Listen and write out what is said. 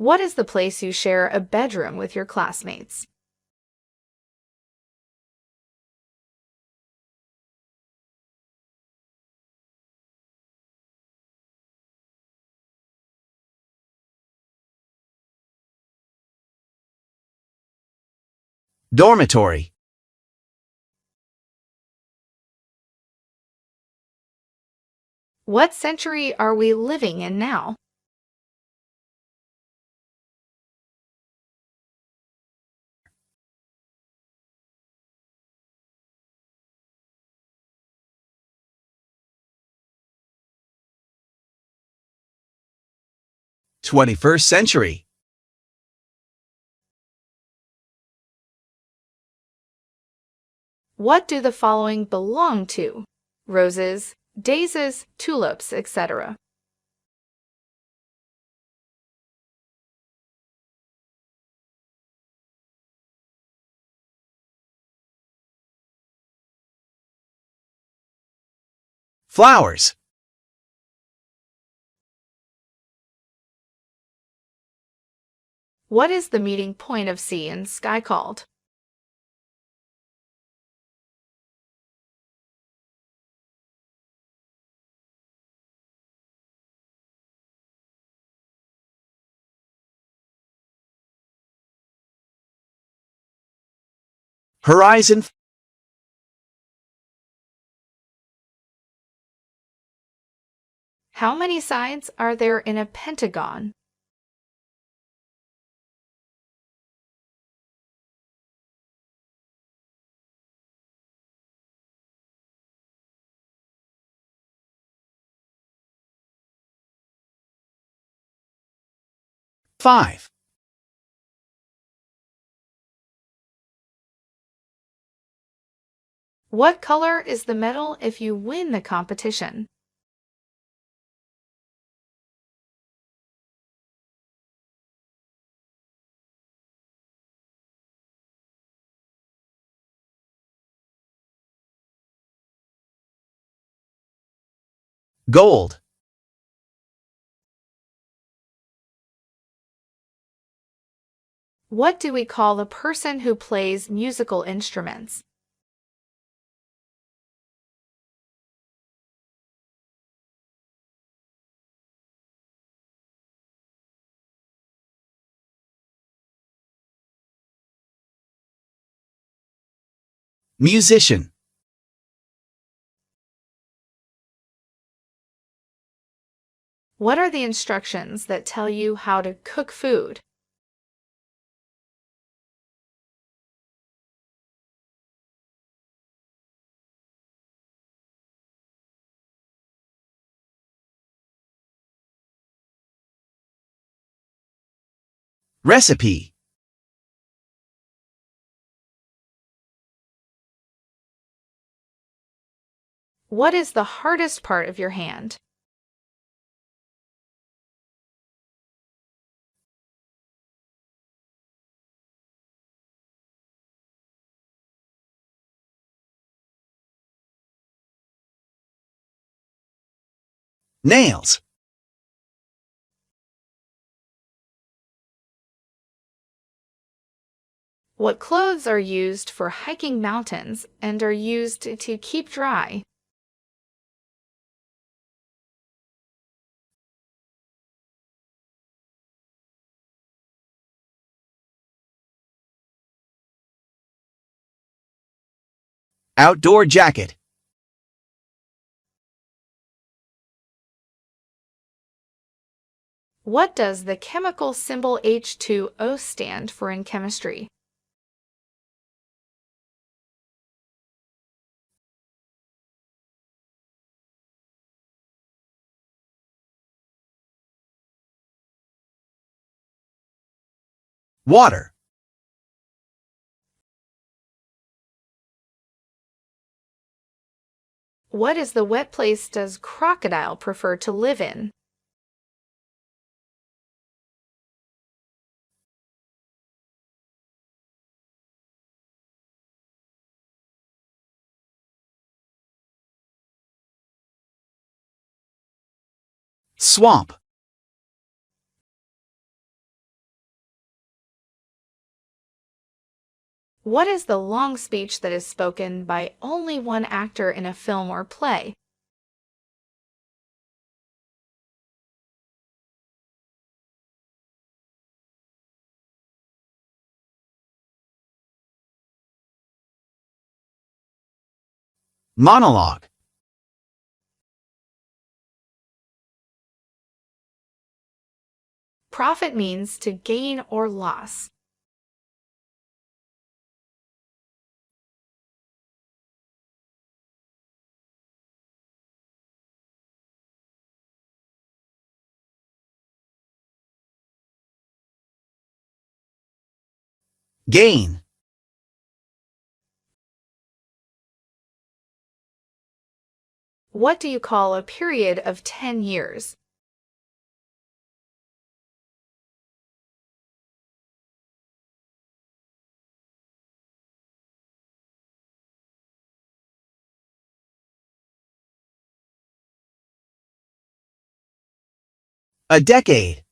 What is the place you share a bedroom with your classmates? Dormitory. What century are we living in now? Twenty-first century. What do the following belong to? Roses, daisies, tulips, etc. Flowers. What is the meeting point of sea and sky called? Horizon. How many sides are there in a pentagon? Five. What color is the medal if you win the competition? Gold. What do we call the person who plays musical instruments? Musician. What are the instructions that tell you how to cook food? Recipe. What is the hardest part of your hand? Nails. What clothes are used for hiking mountains and are used to keep dry? Outdoor jacket. What does the chemical symbol H2O stand for in chemistry? Water. What is the wet place does crocodile prefer to live in? Swamp. What is the long speech that is spoken by only one actor in a film or play? Monologue. Profit means to gain or loss. Gain. What do you call a period of 10 years? A decade.